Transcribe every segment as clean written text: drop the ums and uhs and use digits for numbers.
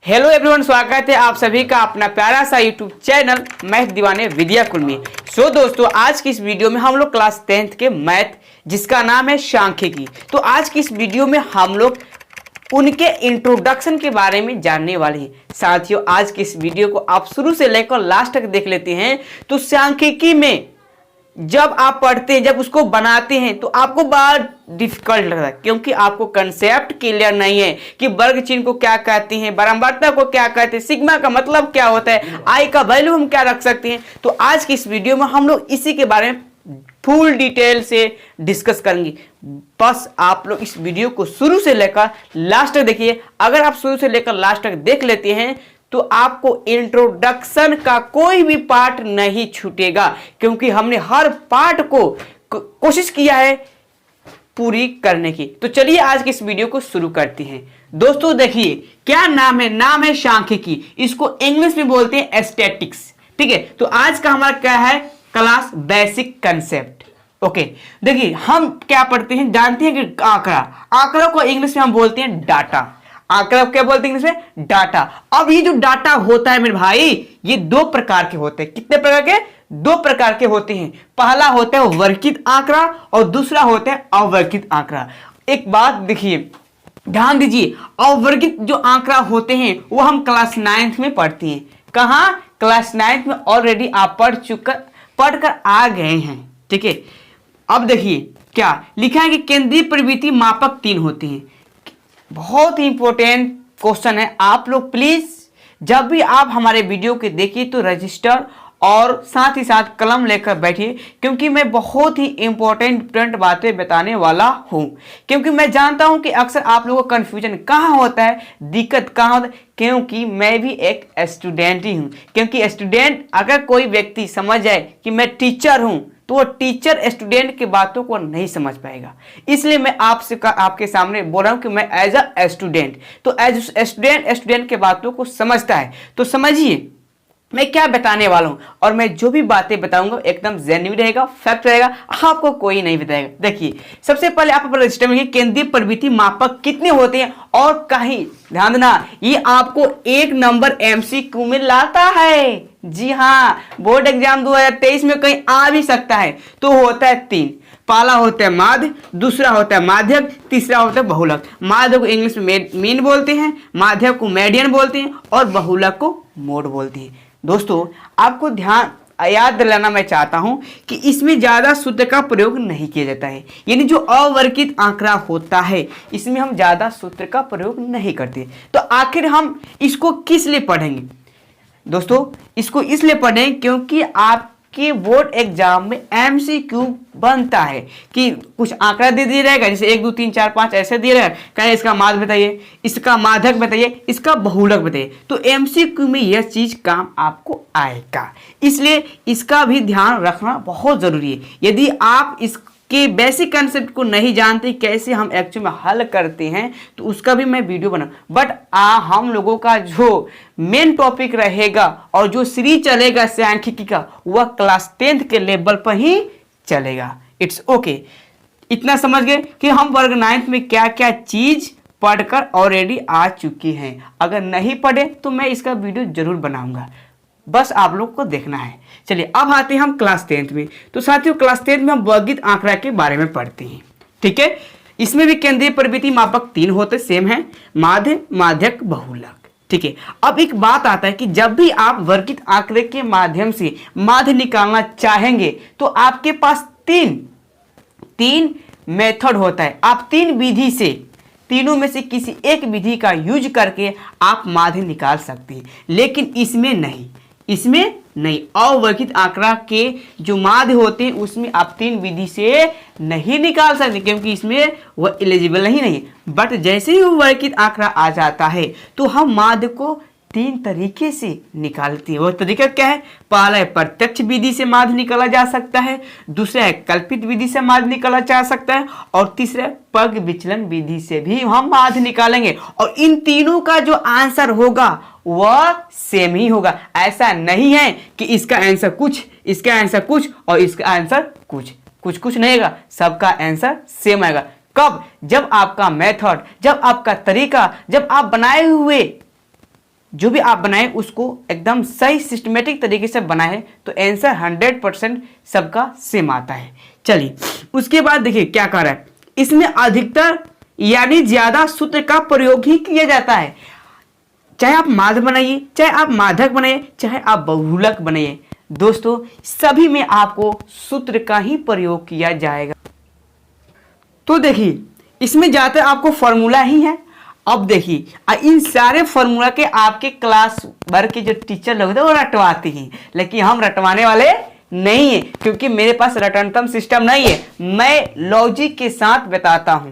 Hello everyone, स्वागत है आप सभी का अपना प्यारा सा यूट्यूब चैनल मैथ दीवाने विद्याकुल में। दोस्तों, आज की इस वीडियो में हम लोग क्लास 10th के मैथ जिसका नाम है सांख्यिकी। तो आज की इस वीडियो में हम लोग उनके इंट्रोडक्शन के बारे में जानने वाले हैं। साथियों, आज की इस वीडियो को आप शुरू से लेकर लास्ट तक देख लेते हैं तो सांख्यिकी में जब आप पढ़ते हैं, जब उसको बनाते हैं तो आपको बड़ा डिफिकल्ट लगता है, क्योंकि आपको कंसेप्ट क्लियर नहीं है कि वर्ग चिन्ह को क्या कहते हैं, बारंबारता को क्या कहते हैं, सिग्मा का मतलब क्या होता है, आई का वैल्यू हम क्या रख सकते हैं। तो आज की इस वीडियो में हम लोग इसी के बारे में फुल डिटेल से डिस्कस करेंगे। बस आप लोग इस वीडियो को शुरू से लेकर लास्ट तक देखिए। अगर आप शुरू से लेकर लास्ट तक देख लेते हैं तो आपको इंट्रोडक्शन का कोई भी पार्ट नहीं छूटेगा, क्योंकि हमने हर पार्ट को कोशिश किया है पूरी करने की। तो चलिए आज की इस वीडियो को शुरू करते हैं। दोस्तों देखिए, क्या नाम है? नाम है सांख्यिकी। इसको इंग्लिश में बोलते हैं स्टैटिक्स। ठीक है, तो आज का हमारा क्या है? Class basic concept. ओके, देखिए हम क्या पढ़ते हैं, जानते हैं कि आंकड़ा को इंग्लिश में हम बोलते हैं डाटा। आंकड़ा क्या बोलते हैं इंग्लिश में? डाटा। अब ये जो डाटा होता है मेरे भाई, ये दो प्रकार के होते हैं। कितने प्रकार के? दो प्रकार के होते हैं। पहला होता है वर्गित आंकड़ा और दूसरा होता है अवर्गित आंकड़ा। एक बात देखिए, ध्यान दीजिए, अवर्गित जो आंकड़ा होते हैं वो हम क्लास 9th में पढ़ते हैं। कहां? क्लास 9th में ऑलरेडी आप पढ़कर आ गए हैं। ठीक है, अब देखिए क्या लिखा है कि केंद्रीय प्रवृत्ति मापक 3 होते हैं। बहुत ही इंपॉर्टेंट क्वेश्चन है। आप लोग प्लीज जब भी आप हमारे वीडियो के देखिए तो रजिस्टर और साथ ही साथ कलम लेकर बैठिए, क्योंकि मैं बहुत ही इंपॉर्टेंट बातें बताने वाला हूं। क्योंकि मैं जानता हूं कि अक्सर आप लोगों को कंफ्यूजन कहां होता है, दिक्कत कहां होता है, क्योंकि मैं भी एक स्टूडेंट ही हूं। क्योंकि स्टूडेंट, अगर कोई व्यक्ति समझ जाए कि मैं टीचर हूं तो वो टीचर स्टूडेंट की बातों को नहीं समझ पाएगा। इसलिए मैं आपके सामने बोल रहा हूं कि मैं एज अ स्टूडेंट, तो एज स्टूडेंट के बातों को समझता है। तो समझिए मैं क्या बताने वाला हूं, और मैं जो भी बातें बताऊंगा एकदम जेन्युइन रहेगा, फैक्ट रहेगा, आपको कोई नहीं बताएगा। देखिए, सबसे पहले आप अपना रजिस्टर में केंद्रीय प्रवृत्ति मापक कितने होते हैं, और कहीं ध्यान देना, ये आपको 1 नंबर MCQ में लाता है। जी हाँ, बोर्ड एग्जाम 2023 में कहीं आ भी सकता है। तो होता है 3। पहला होता है माध्य, दूसरा होता है माध्यक, तीसरा होता है बहुलक। माध्य को इंग्लिश में मीन बोलते हैं, माध्यक को मीडियन बोलते हैं, और बहुलक को मोड बोलते हैं। दोस्तों, आपको याद दिलाना मैं चाहता हूं कि इसमें ज्यादा सूत्र का प्रयोग नहीं किया जाता है। यानी जो अवर्गित आंकड़ा होता है इसमें हम ज्यादा सूत्र का प्रयोग नहीं करते। तो आखिर हम इसको किस लिए पढ़ेंगे? दोस्तों, इसको इसलिए पढ़ें क्योंकि आपके बोर्ड एग्जाम में MCQ बनता है कि कुछ आंकड़ा दे दिया रहेगा, जैसे 1 2 3 4 5 ऐसे दिया रहेगा, कहें इसका माध्य बताइए, इसका माध्यक बताइए, इसका बहुलक बताइए। तो MCQ में यह चीज काम आपको आएगा, इसलिए इसका भी ध्यान रखना बहुत जरूरी है। यदि आप इसके बेसिक कंसेप्ट को नहीं जानते कैसे हम एक्चुअली में हल करते हैं, तो उसका भी मैं वीडियो बना। बट हम लोगों का जो मेन टॉपिक रहेगा और जो सीरीज चलेगा सांख्यिकी का, वह क्लास 10th के लेवल पर ही चलेगा। It's okay. इतना समझ गए कि हम वर्ग 9th में क्या क्या चीज पढ़कर ऑलरेडी आ चुके हैं। अगर नहीं पढ़े तो मैं इसका वीडियो जरूर बनाऊंगा, बस आप लोग को देखना है। चलिए अब आते हैं हम क्लास 10th में। तो साथियों, क्लास 10th में हम वर्गित आंकड़ा के बारे में पढ़ते हैं। ठीक है, इसमें भी केंद्रीय प्रवृत्ति मापक 3 होते, सेम है, माध्य, माध्यक, बहुलक। ठीक है, अब एक बात आता है कि जब भी आप वर्गित आंकड़े के माध्यम से माध्य निकालना चाहेंगे तो आपके पास तीन मेथड होता है। आप 3 विधि से, तीनों में से किसी एक विधि का यूज करके आप माध्य निकाल सकते हैं। लेकिन इसमें नहीं, अवर्गित आंकड़ा के जो माध्य होते हैं उसमें आप 3 विधि से नहीं निकाल सकते, क्योंकि इसमें वह एलिजिबल नहीं है। बट जैसे ही वर्गित आंकड़ा आ जाता है तो हम माध्य को 3 तरीके से निकालते हैं। वह तरीका क्या है? पहला है प्रत्यक्ष विधि से माध्य निकाला जा सकता है, दूसरा है कल्पित विधि से माध्य निकाला जा सकता है, और तीसरा पग विचलन विधि से भी हम माध्य निकालेंगे। और इन तीनों का जो आंसर होगा वह सेम ही होगा। ऐसा नहीं है कि इसका आंसर कुछ, इसका आंसर कुछ और इसका आंसर कुछ नहीं होगा। सबका आंसर सेम आएगा। कब? जब आपका मेथड, जब आपका तरीका, जब आप बनाए हुए जो भी आप बनाए उसको एकदम सही सिस्टमेटिक तरीके से बनाए तो आंसर 100% सबका सेम आता है। चलिए उसके बाद देखिए क्या कर रहा है, इसमें अधिकतर यानी ज्यादा सूत्र का प्रयोग ही किया जाता है। चाहे आप माध्य बनाइए, चाहे आप माध्यक बनाइए, चाहे आप बहुलक बनाइए, दोस्तों सभी में आपको सूत्र का ही प्रयोग किया जाएगा। तो देखिए इसमें ज्यादातर आपको फॉर्मूला ही है। अब देखिए इन सारे फॉर्मूला के आपके क्लास भर के जो टीचर लोग होते हैं वो रटवाते हैं, लेकिन हम रटवाने वाले नहीं है, क्योंकि मेरे पास रटनतम सिस्टम नहीं है। मैं लॉजिक के साथ बताता हूं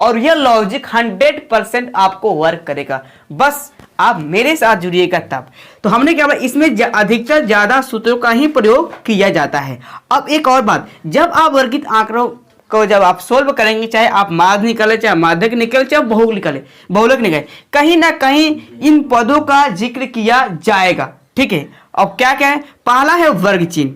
और यह लॉजिक 100% आपको वर्क करेगा, बस आप मेरे साथ जुड़िएगा तब। तो हमने क्या बोला, इसमें अधिकतर ज्यादा सूत्रों का ही प्रयोग किया जाता है। अब एक और बात, जब आप वर्गित आंकड़ों को जब आप सोल्व करेंगे, चाहे आप माध्य निकाले, चाहे माध्यक निकाले, चाहे बहुलक निकाले, कहीं ना कहीं इन पदों का जिक्र किया जाएगा। ठीक है, अब क्या क्या है, पहला है वर्ग चिन्ह।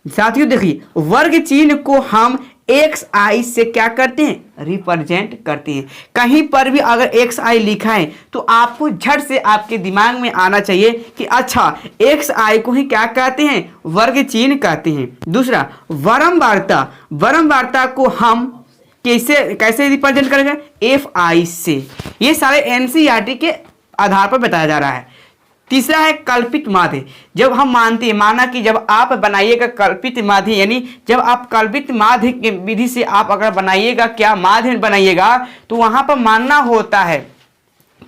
साथियों देखिए वर्ग चिन्ह को हम xi से क्या करते हैं, रिप्रेजेंट करते हैं। कहीं पर भी अगर xi लिखा है तो आपको झट से आपके दिमाग में आना चाहिए कि अच्छा xi को ही क्या कहते हैं, वर्ग चिन्ह कहते हैं। दूसरा वर्णमाला को हम कैसे रिप्रेजेंट करेंगे, fi से। ये सारे एनसीईआरटी के आधार पर बताया जा रहा है। तीसरा है कल्पित माध्य। जब हम मानते हैं, माना कि जब आप बनाइएगा कल्पित माध्य, यानी जब आप कल्पित माध्य की विधि से आप अगर बनाइएगा, क्या माध्य बनाइएगा, तो वहां पर मानना होता है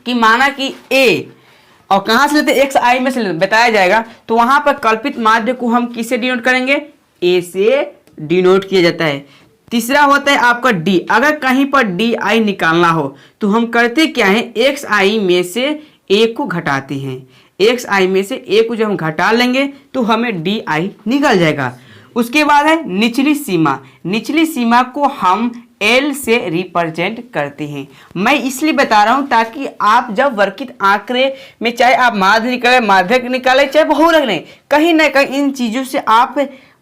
कि माना कि ए, और कहां से लेते, xi में से बताया जाएगा, तो वहां पर कल्पित माध्य को हम किससे डिनोट करेंगे, ए से डिनोट किया जाता है। तीसरा होता है आपका डी। अगर कहीं पर डी आई निकालना हो तो हम करते क्या है, xi में से ए को घटाते हैं। xi में से ए को जब हम घटा लेंगे तो हमें डी आई निकल जाएगा। उसके बाद है निचली सीमा। निचली सीमा को हम एल से रिप्रेजेंट करते हैं। मैं इसलिए बता रहा हूं ताकि आप जब वर्कित आंकड़े में, चाहे आप माध्य निकाले, माध्यक निकाले, चाहे बहुलक नहीं, कहीं ना कहीं इन चीजों से आप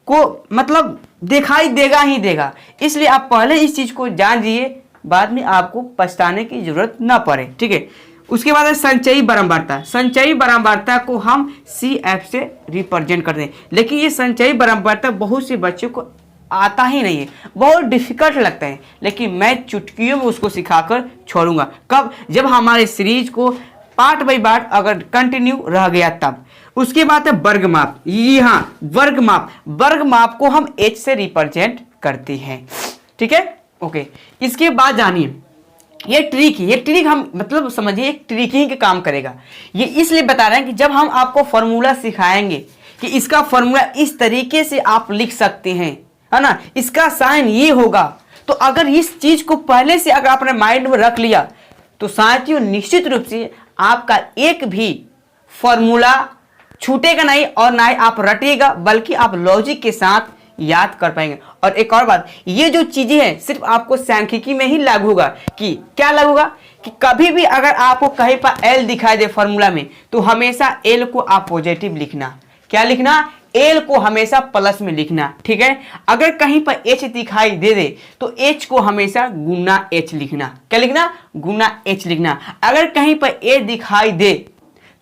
को मतलब दिखाई देगा ही देगा। इसलिए आप पहले इस चीज को जान लीजिए, बाद में आपको पछताने की जरूरत ना पड़े। ठीक है, उसके बाद है संचयी बारंबारता। संचयी बारंबारता को हम CF से रिप्रेजेंट करते हैं, लेकिन ये संचयी बारंबारता बहुत से बच्चों को आता ही नहीं है, बहुत डिफिकल्ट लगता है, लेकिन मैं चुटकियों में उसको सिखाकर छोड़ूंगा। कब, जब हमारे सीरीज को पार्ट बाई पार्ट अगर कंटिन्यू रह गया तब। उसके बाद है वर्ग माप। यहाँ वर्ग माप को हम H से रिप्रेजेंट करते हैं। ठीक है, ओके। इसके बाद जानिए ये ट्रिक हम मतलब समझिए एक ट्रिक ही के काम करेगा। ये इसलिए बता रहे हैं कि जब हम आपको फॉर्मूला सिखाएंगे कि इसका फॉर्मूला इस तरीके से आप लिख सकते हैं, है ना, इसका साइन ये होगा, तो अगर इस चीज को पहले से अगर आपने माइंड में रख लिया तो साथियों निश्चित रूप से आपका एक भी फॉर्मूला छूटेगा नहीं और ना ही आप रटिएगा, बल्कि आप लॉजिक के साथ याद कर पाएंगे। और एक और बात, ये जो चीजें हैं सिर्फ आपको सांख्यिकी में ही लागू होगा। कि क्या लागू होगा कि कभी भी अगर आपको कहीं पर एल दिखाई दे फॉर्मूला में, तो हमेशा एल को आप पॉजिटिव लिखना। क्या लिखना, एल को हमेशा प्लस में लिखना। ठीक है, अगर कहीं पर एच दिखाई दे दे तो एच को हमेशा गुना एच लिखना। क्या लिखना, गुना एच लिखना। अगर कहीं पर ए दिखाई दे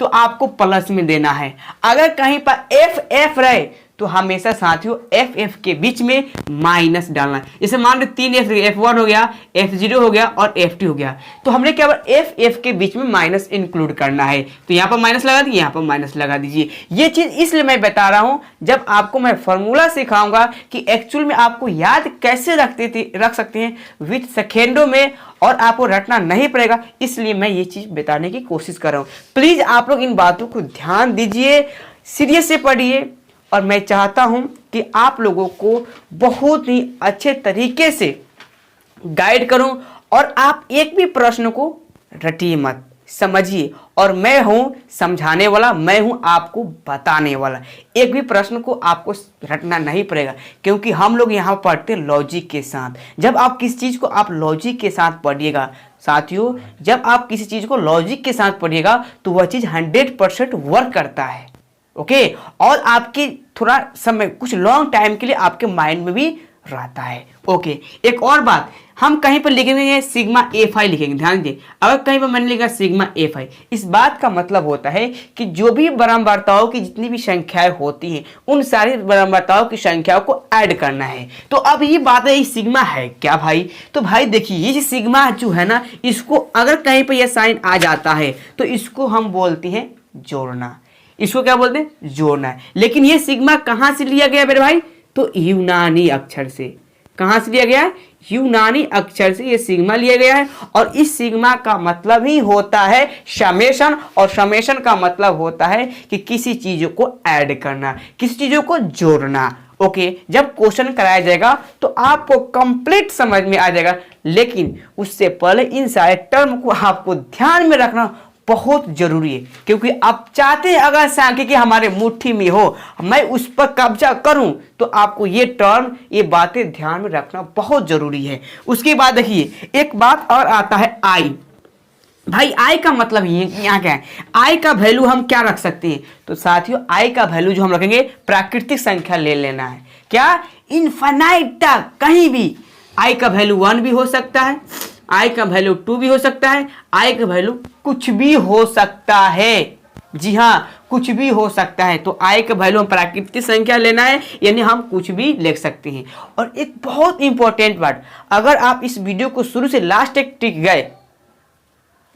तो आपको प्लस में देना है। अगर कहीं पर एफ रहे तो हमेशा साथियों एफ के बीच में माइनस डालना है। जैसे मान लो 3 F1 हो गया, F0 हो गया और F2 हो गया, तो हमने क्या एफ के बीच में माइनस इंक्लूड करना है। तो यहाँ पर माइनस लगा दीजिए, यहाँ पर माइनस लगा दीजिए। ये चीज इसलिए मैं बता रहा हूं, जब आपको मैं फॉर्मूला सिखाऊंगा कि एक्चुअल में आपको याद कैसे रख सकते हैं विद सेकेंडों में, और आपको रटना नहीं पड़ेगा, इसलिए मैं ये चीज बताने की कोशिश कर रहा हूं। प्लीज आप लोग इन बातों को ध्यान दीजिए, सीरियस से पढ़िए, और मैं चाहता हूं कि आप लोगों को बहुत ही अच्छे तरीके से गाइड करूं, और आप एक भी प्रश्न को रटिए मत, समझिए। और मैं हूं समझाने वाला, मैं हूं आपको बताने वाला। एक भी प्रश्न को आपको रटना नहीं पड़ेगा, क्योंकि हम लोग यहाँ पढ़ते लॉजिक के साथ। जब आप किसी चीज़ को आप लॉजिक के साथ पढ़िएगा साथियों, जब आप किसी चीज़ को लॉजिक के साथ पढ़िएगा तो वह चीज़ 100% वर्क करता है। ओके, और आपके थोड़ा समय, कुछ लॉन्ग टाइम के लिए आपके माइंड में भी रहता है। ओके, एक और बात, हम कहीं पर लिखेंगे सिग्मा Fi लिखेंगे, ध्यान दीजिए। अगर कहीं पर मैंने लिखा सिग्मा Fi, इस बात का मतलब होता है कि जो भी बराबरताओं की जितनी भी संख्याएं होती हैं उन सारी बराबरताओं की संख्याओं को ऐड करना है। तो अब ये बात है, ये सिग्मा है क्या भाई? तो भाई देखिए, ये सिग्मा जो है ना, इसको अगर कहीं पर यह साइन आ जाता है तो इसको हम बोलते हैं जोड़ना। इसको क्या बोलते हैं? जोड़ना है। लेकिन ये सिग्मा कहां से लिया गया मेरे भाई? तो यूनानी अक्षर से। कहां से लिया गया है? यूनानी अक्षर से ये सिग्मा लिया गया है। और इस सिग्मा का मतलब ही होता है समेशन, और समेशन का मतलब होता है कि किसी चीजों को ऐड करना, किसी चीजों को जोड़ना। ओके, जब क्वेश्चन कराया जाएगा तो आपको कंप्लीट समझ में आ जाएगा, लेकिन उससे पहले इन सारे टर्म को आपको ध्यान में रखना बहुत जरूरी है, क्योंकि आप चाहते हैं अगर सांख्यिकी हमारे मुट्ठी में हो, मैं उस पर कब्जा करूं, तो आपको ये टर्म, ये बातें ध्यान में रखना बहुत जरूरी है। उसके बाद देखिए, एक बात और आता है आई। भाई आई का मतलब यहाँ क्या है? आई का वैल्यू हम क्या रख सकते हैं? तो साथियों, आई का वैल्यू जो हम रखेंगे, प्राकृतिक संख्या ले लेना है। क्या? इनफाइनाइट तक, कहीं भी आई का वैल्यू 1 भी हो सकता है, आई का वैल्यू 2 भी हो सकता है, आई का वैल्यू कुछ भी हो सकता है। जी हाँ, कुछ भी हो सकता है। तो आई का वैल्यू हम प्राकृतिक संख्या लेना है, यानी हम कुछ भी लिख सकते हैं। और एक बहुत इंपॉर्टेंट बात, अगर आप इस वीडियो को शुरू से लास्ट तक टिक गए,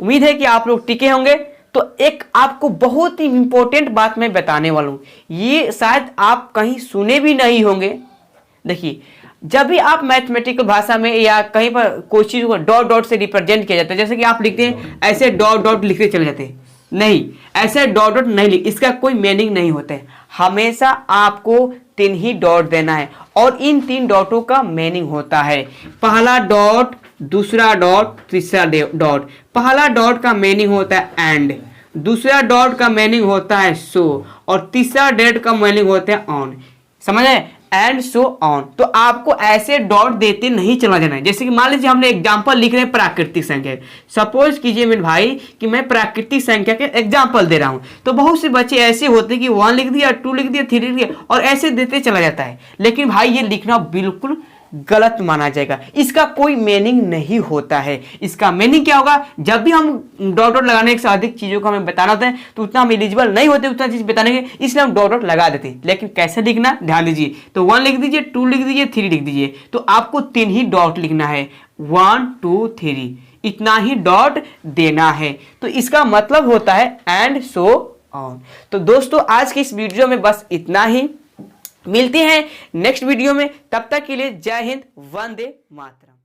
उम्मीद है कि आप लोग टिके होंगे, तो एक आपको बहुत ही इंपॉर्टेंट बात मैं बताने वाला हूं, ये शायद आप कहीं सुने भी नहीं होंगे। देखिए, जब भी आप मैथमेटिकल भाषा में या कहीं पर कोई चीज को डॉट डॉट से रिप्रेजेंट किया जाता है, जैसे कि आप लिखते हैं ऐसे डॉट डॉट लिखते चले जाते हैं, नहीं, ऐसे डॉट डॉट नहीं लिख, इसका कोई मीनिंग नहीं होता है। हमेशा आपको 3 ही डॉट देना है, और इन 3 डॉटों का मीनिंग होता है, पहला डॉट, दूसरा डॉट, तीसरा डॉट। पहला डॉट का मीनिंग होता है एंड, दूसरा डॉट का मीनिंग होता है सो, और तीसरा डॉट का मीनिंग होता है ऑन। समझ आए? And so on. तो आपको ऐसे डॉट देते नहीं चला जाना है। जैसे कि मान लीजिए हमने एग्जांपल लिख रहे हैं प्राकृतिक संख्या, सपोज कीजिए मेरे भाई कि मैं प्राकृतिक संख्या के एग्जांपल दे रहा हूं, तो बहुत से बच्चे ऐसे होते हैं कि 1 लिख दिया, 2 लिख दिया, 3 लिख दिया, और ऐसे देते चला जाता है। लेकिन भाई ये लिखना बिल्कुल गलत माना जाएगा, इसका कोई मीनिंग नहीं होता है। इसका मीनिंग क्या होगा? जब भी हम डॉट डॉट लगाने से अधिक चीजों को हमें बताना होता है, तो उतना हम एलिजिबल नहीं होते उतना चीज बताने के, इसलिए हम डॉट डॉट लगा देते हैं। लेकिन कैसे लिखना, ध्यान दीजिए। तो 1 लिख दीजिए, 2 लिख दीजिए, 3 लिख दीजिए। तो आपको 3 ही डॉट लिखना है, 1 2 3, इतना ही डॉट देना है। तो इसका मतलब होता है एंड सो ऑन। तो दोस्तों, आज की इस वीडियो में बस इतना ही, मिलते हैं नेक्स्ट वीडियो में। तब तक के लिए जय हिंद, वंदे मातरम।